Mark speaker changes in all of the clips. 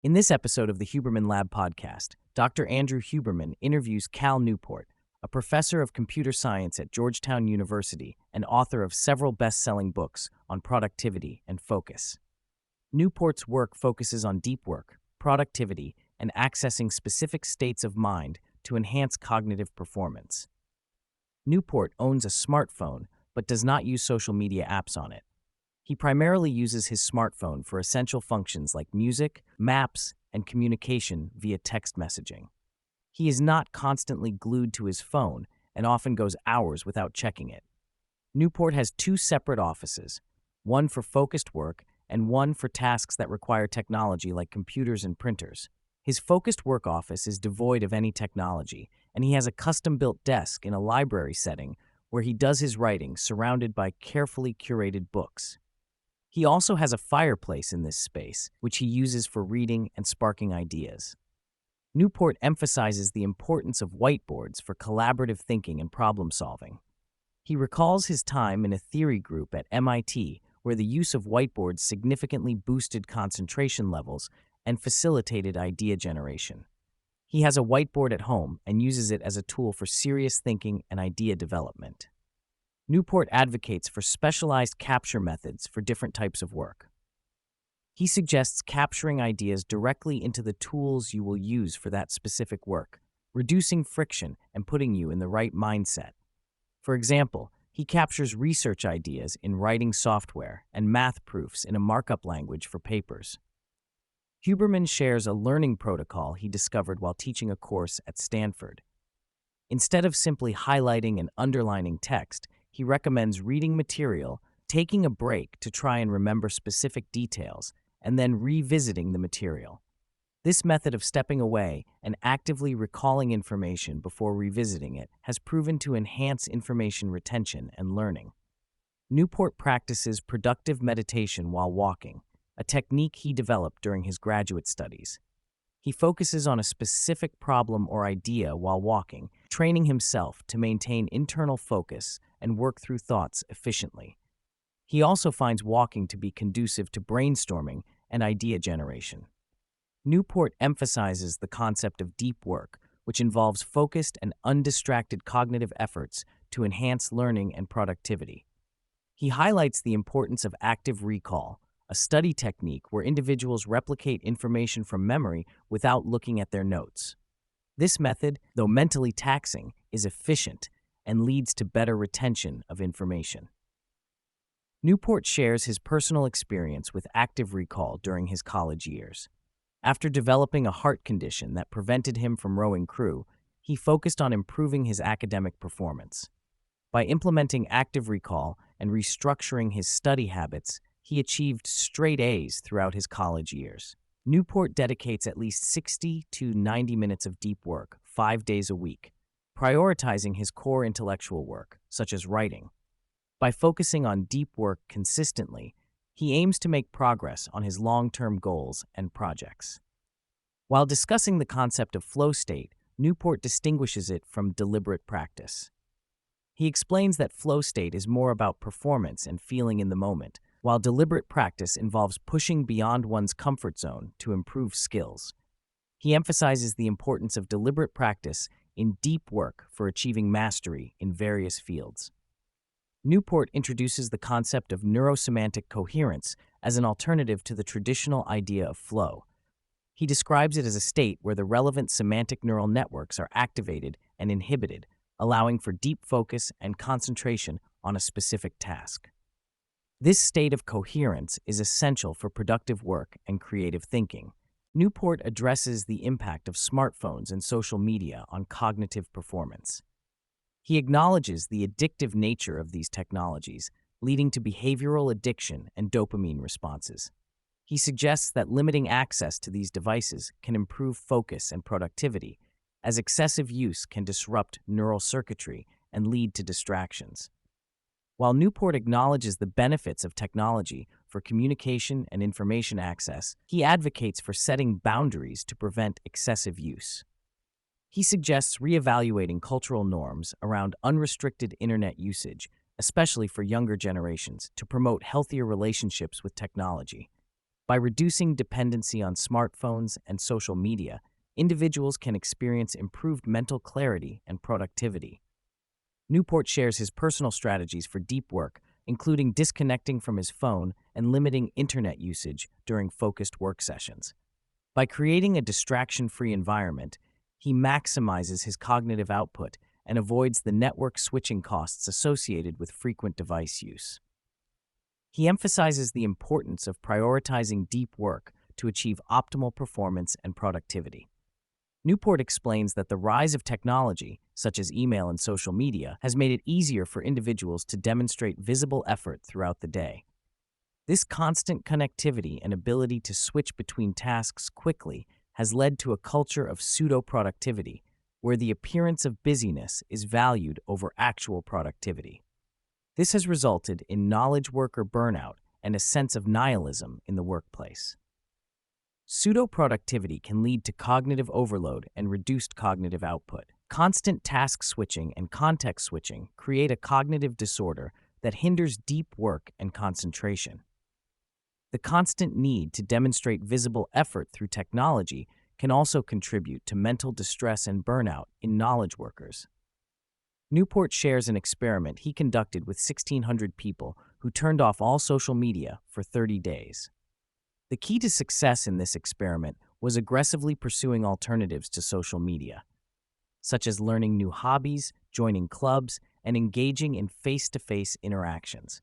Speaker 1: In this episode of the Huberman Lab podcast, Dr. Andrew Huberman interviews Cal Newport, a professor of computer science at Georgetown University and author of several best-selling books on productivity and focus. Newport's work focuses on deep work, productivity, and accessing specific states of mind to enhance cognitive performance. Newport owns a smartphone but does not use social media apps on it. He primarily uses his smartphone for essential functions like music, maps, and communication via text messaging. He is not constantly glued to his phone and often goes hours without checking it. Newport has two separate offices, one for focused work and one for tasks that require technology like computers and printers. His focused work office is devoid of any technology, and he has a custom-built desk in a library setting where he does his writing surrounded by carefully curated books. He also has a fireplace in this space, which he uses for reading and sparking ideas. Newport emphasizes the importance of whiteboards for collaborative thinking and problem-solving. He recalls his time in a theory group at MIT where the use of whiteboards significantly boosted concentration levels and facilitated idea generation. He has a whiteboard at home and uses it as a tool for serious thinking and idea development. Newport advocates for specialized capture methods for different types of work. He suggests capturing ideas directly into the tools you will use for that specific work, reducing friction and putting you in the right mindset. For example, he captures research ideas in writing software and math proofs in a markup language for papers. Huberman shares a learning protocol he discovered while teaching a course at Stanford. Instead of simply highlighting and underlining text, he recommends reading material, taking a break to try and remember specific details, and then revisiting the material. This method of stepping away and actively recalling information before revisiting it has proven to enhance information retention and learning. Newport practices productive meditation while walking, a technique he developed during his graduate studies. He focuses on a specific problem or idea while walking, training himself to maintain internal focus and work through thoughts efficiently. He also finds walking to be conducive to brainstorming and idea generation. Newport emphasizes the concept of deep work, which involves focused and undistracted cognitive efforts to enhance learning and productivity. He highlights the importance of active recall, a study technique where individuals replicate information from memory without looking at their notes. This method, though mentally taxing, is efficient and leads to better retention of information. Newport shares his personal experience with active recall during his college years. After developing a heart condition that prevented him from rowing crew, he focused on improving his academic performance. By implementing active recall and restructuring his study habits, he achieved straight A's throughout his college years. Newport dedicates at least 60 to 90 minutes of deep work, 5 days a week, prioritizing his core intellectual work, such as writing. By focusing on deep work consistently, he aims to make progress on his long-term goals and projects. While discussing the concept of flow state, Newport distinguishes it from deliberate practice. He explains that flow state is more about performance and feeling in the moment, while deliberate practice involves pushing beyond one's comfort zone to improve skills. He emphasizes the importance of deliberate practice in deep work for achieving mastery in various fields. Newport introduces the concept of neuro-semantic coherence as an alternative to the traditional idea of flow. He describes it as a state where the relevant semantic neural networks are activated and inhibited, allowing for deep focus and concentration on a specific task. This state of coherence is essential for productive work and creative thinking. Newport addresses the impact of smartphones and social media on cognitive performance. He acknowledges the addictive nature of these technologies, leading to behavioral addiction and dopamine responses. He suggests that limiting access to these devices can improve focus and productivity, as excessive use can disrupt neural circuitry and lead to distractions. While Newport acknowledges the benefits of technology for communication and information access, he advocates for setting boundaries to prevent excessive use. He suggests reevaluating cultural norms around unrestricted internet usage, especially for younger generations, to promote healthier relationships with technology. By reducing dependency on smartphones and social media, individuals can experience improved mental clarity and productivity. Newport shares his personal strategies for deep work, including disconnecting from his phone and limiting internet usage during focused work sessions. By creating a distraction-free environment, he maximizes his cognitive output and avoids the network switching costs associated with frequent device use. He emphasizes the importance of prioritizing deep work to achieve optimal performance and productivity. Newport explains that the rise of technology, such as email and social media, has made it easier for individuals to demonstrate visible effort throughout the day. This constant connectivity and ability to switch between tasks quickly has led to a culture of pseudo-productivity, where the appearance of busyness is valued over actual productivity. This has resulted in knowledge worker burnout and a sense of nihilism in the workplace. Pseudo-productivity can lead to cognitive overload and reduced cognitive output. Constant task switching and context switching create a cognitive disorder that hinders deep work and concentration. The constant need to demonstrate visible effort through technology can also contribute to mental distress and burnout in knowledge workers. Newport shares an experiment he conducted with 1,600 people who turned off all social media for 30 days. The key to success in this experiment was aggressively pursuing alternatives to social media, such as learning new hobbies, joining clubs, and engaging in face-to-face interactions.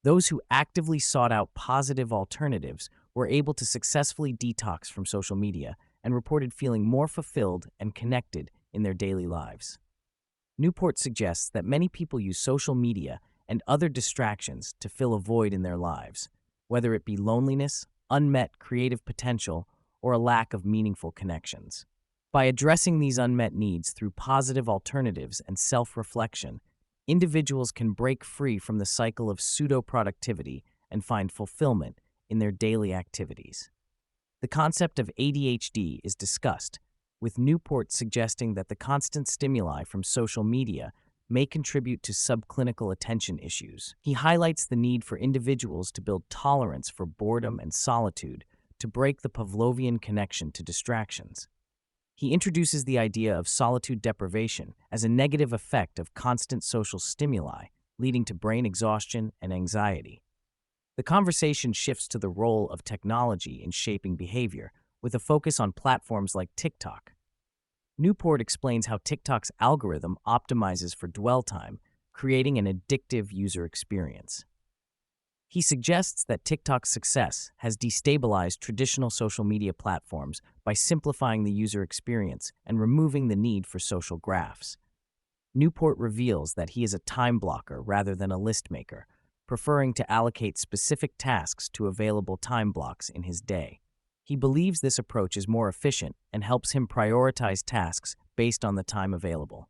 Speaker 1: Those who actively sought out positive alternatives were able to successfully detox from social media and reported feeling more fulfilled and connected in their daily lives. Newport suggests that many people use social media and other distractions to fill a void in their lives, whether it be loneliness, unmet creative potential, or a lack of meaningful connections. By addressing these unmet needs through positive alternatives and self-reflection, individuals can break free from the cycle of pseudo-productivity and find fulfillment in their daily activities. The concept of ADHD is discussed, with Newport suggesting that the constant stimuli from social media may contribute to subclinical attention issues. He highlights the need for individuals to build tolerance for boredom and solitude to break the Pavlovian connection to distractions. He introduces the idea of solitude deprivation as a negative effect of constant social stimuli, leading to brain exhaustion and anxiety. The conversation shifts to the role of technology in shaping behavior, with a focus on platforms like TikTok. Newport explains how TikTok's algorithm optimizes for dwell time, creating an addictive user experience. He suggests that TikTok's success has destabilized traditional social media platforms by simplifying the user experience and removing the need for social graphs. Newport reveals that he is a time blocker rather than a list maker, preferring to allocate specific tasks to available time blocks in his day. He believes this approach is more efficient and helps him prioritize tasks based on the time available.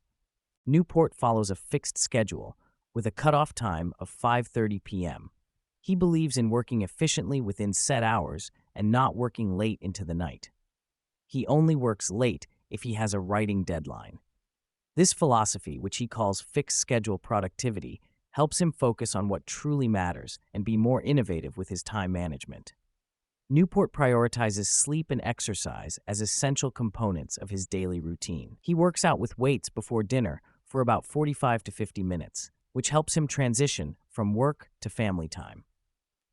Speaker 1: Newport follows a fixed schedule with a cutoff time of 5:30 p.m. He believes in working efficiently within set hours and not working late into the night. He only works late if he has a writing deadline. This philosophy, which he calls fixed schedule productivity, helps him focus on what truly matters and be more innovative with his time management. Newport prioritizes sleep and exercise as essential components of his daily routine. He works out with weights before dinner for about 45 to 50 minutes, which helps him transition from work to family time.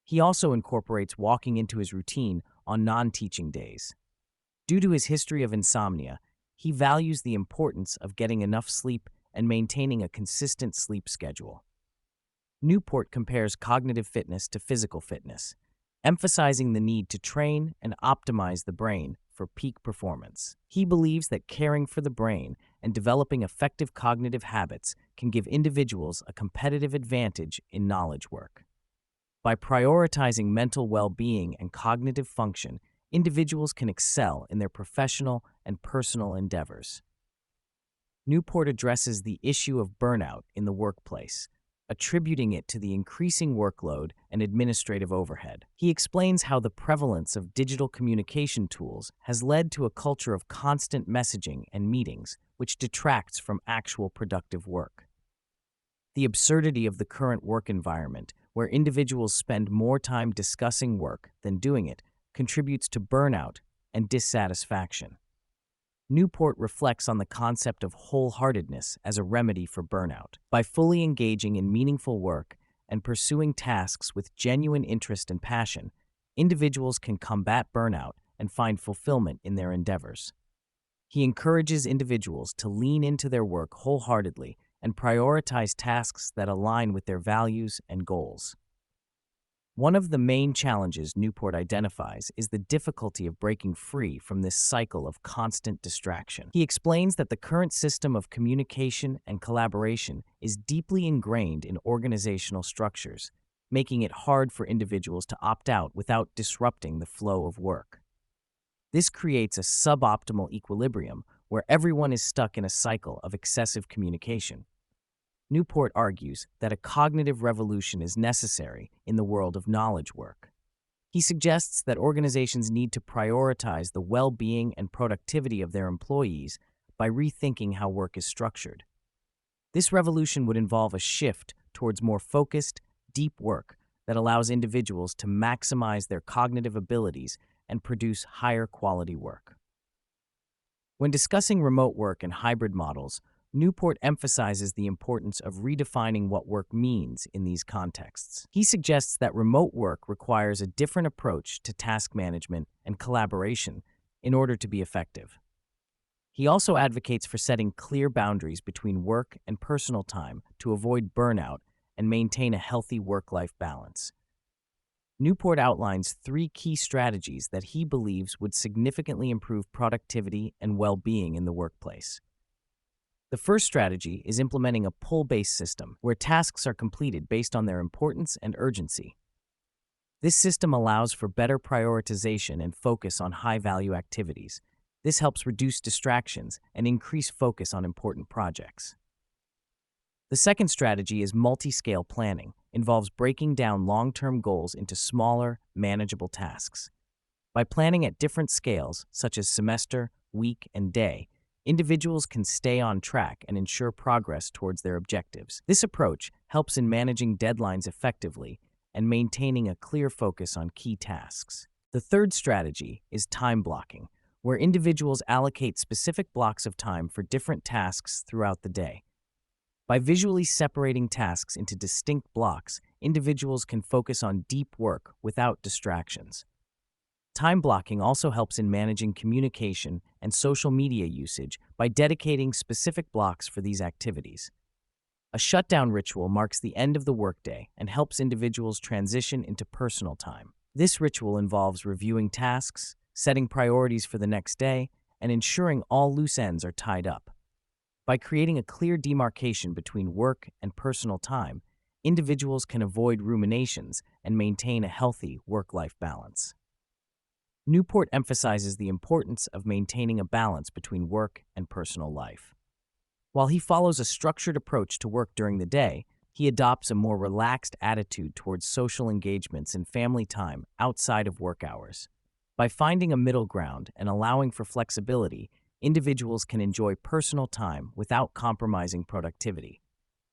Speaker 1: He also incorporates walking into his routine on non-teaching days. Due to his history of insomnia, he values the importance of getting enough sleep and maintaining a consistent sleep schedule. Newport compares cognitive fitness to physical fitness, emphasizing the need to train and optimize the brain for peak performance. He believes that caring for the brain and developing effective cognitive habits can give individuals a competitive advantage in knowledge work. By prioritizing mental well-being and cognitive function, individuals can excel in their professional and personal endeavors. Newport addresses the issue of burnout in the workplace, attributing it to the increasing workload and administrative overhead. He explains how the prevalence of digital communication tools has led to a culture of constant messaging and meetings, which detracts from actual productive work. The absurdity of the current work environment, where individuals spend more time discussing work than doing it, contributes to burnout and dissatisfaction. Newport reflects on the concept of wholeheartedness as a remedy for burnout. By fully engaging in meaningful work and pursuing tasks with genuine interest and passion, individuals can combat burnout and find fulfillment in their endeavors. He encourages individuals to lean into their work wholeheartedly and prioritize tasks that align with their values and goals. One of the main challenges Newport identifies is the difficulty of breaking free from this cycle of constant distraction. He explains that the current system of communication and collaboration is deeply ingrained in organizational structures, making it hard for individuals to opt out without disrupting the flow of work. This creates a suboptimal equilibrium where everyone is stuck in a cycle of excessive communication. Newport argues that a cognitive revolution is necessary in the world of knowledge work. He suggests that organizations need to prioritize the well-being and productivity of their employees by rethinking how work is structured. This revolution would involve a shift towards more focused, deep work that allows individuals to maximize their cognitive abilities and produce higher quality work. When discussing remote work and hybrid models, Newport emphasizes the importance of redefining what work means in these contexts. He suggests that remote work requires a different approach to task management and collaboration in order to be effective. He also advocates for setting clear boundaries between work and personal time to avoid burnout and maintain a healthy work-life balance. Newport outlines 3 key strategies that he believes would significantly improve productivity and well-being in the workplace. The first strategy is implementing a pull-based system where tasks are completed based on their importance and urgency. This system allows for better prioritization and focus on high-value activities. This helps reduce distractions and increase focus on important projects. The second strategy is multi-scale planning, involves breaking down long-term goals into smaller, manageable tasks. By planning at different scales, such as semester, week, and day, individuals can stay on track and ensure progress towards their objectives. This approach helps in managing deadlines effectively and maintaining a clear focus on key tasks. The third strategy is time blocking, where individuals allocate specific blocks of time for different tasks throughout the day. By visually separating tasks into distinct blocks, individuals can focus on deep work without distractions. Time blocking also helps in managing communication and social media usage by dedicating specific blocks for these activities. A shutdown ritual marks the end of the workday and helps individuals transition into personal time. This ritual involves reviewing tasks, setting priorities for the next day, and ensuring all loose ends are tied up. By creating a clear demarcation between work and personal time, individuals can avoid ruminations and maintain a healthy work-life balance. Newport emphasizes the importance of maintaining a balance between work and personal life. While he follows a structured approach to work during the day, he adopts a more relaxed attitude towards social engagements and family time outside of work hours. By finding a middle ground and allowing for flexibility, individuals can enjoy personal time without compromising productivity.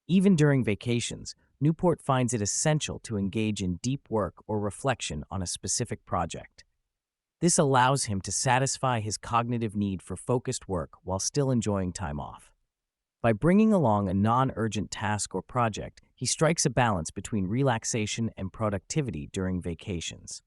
Speaker 1: Even during vacations, Newport finds it essential to engage in deep work or reflection on a specific project. This allows him to satisfy his cognitive need for focused work while still enjoying time off. By bringing along a non-urgent task or project, he strikes a balance between relaxation and productivity during vacations.